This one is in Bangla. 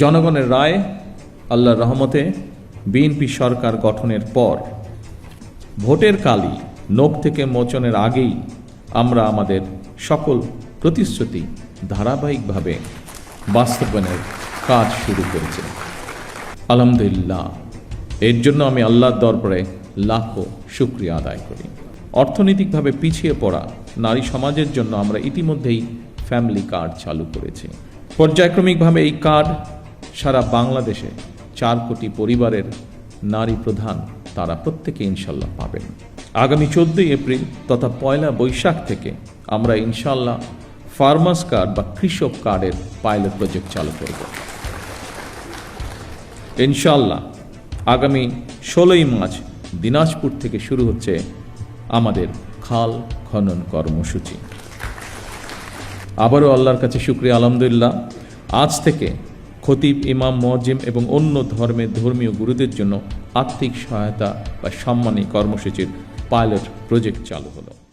জনগণের রায়, আল্লাহর রহমতে বিএনপি সরকার গঠনের পর ভোটের কালই নখ থেকে মোচনের আগেই আমরা আমাদের সকল প্রতিশ্রুতি ধারাবাহিকভাবে বাস্তবায়নের কাজ শুরু করেছি। আলহামদুলিল্লাহ, এর জন্য আমি আল্লাহর দরবারে লাখো শুকরিয়া আদায় করি। অর্থনৈতিকভাবে পিছিয়ে পড়া নারী সমাজের জন্য আমরা ইতিমধ্যেই ফ্যামিলি কার্ড চালু করেছি। পর্যায়ক্রমিকভাবে এই কার্ড সারা বাংলাদেশে 4 কোটি পরিবারের নারী প্রধান তারা প্রত্যেকে ইনশাল্লাহ পাবেন। আগামী 14 এপ্রিল তথা 1 বৈশাখ থেকে আমরা ইনশাল্লাহ ফার্মার্স কার্ড বা কৃষক কার্ডের পাইলট প্রজেক্ট চালু করব। ইনশাল্লাহ আগামী 16ই মার্চ দিনাজপুর থেকে শুরু হচ্ছে আমাদের খাল খনন কর্মসূচি। আবারও আল্লাহর কাছে শুকরিয়া, আলহামদুলিল্লাহ, আজ থেকে খতিব, ইমাম, মুয়াজ্জিম এবং অন্য ধর্মের ধর্মীয় গুরুদের জন্য আর্থিক সহায়তা বা সম্মানী কর্মসূচির পাইলট প্রজেক্ট চালু হলো।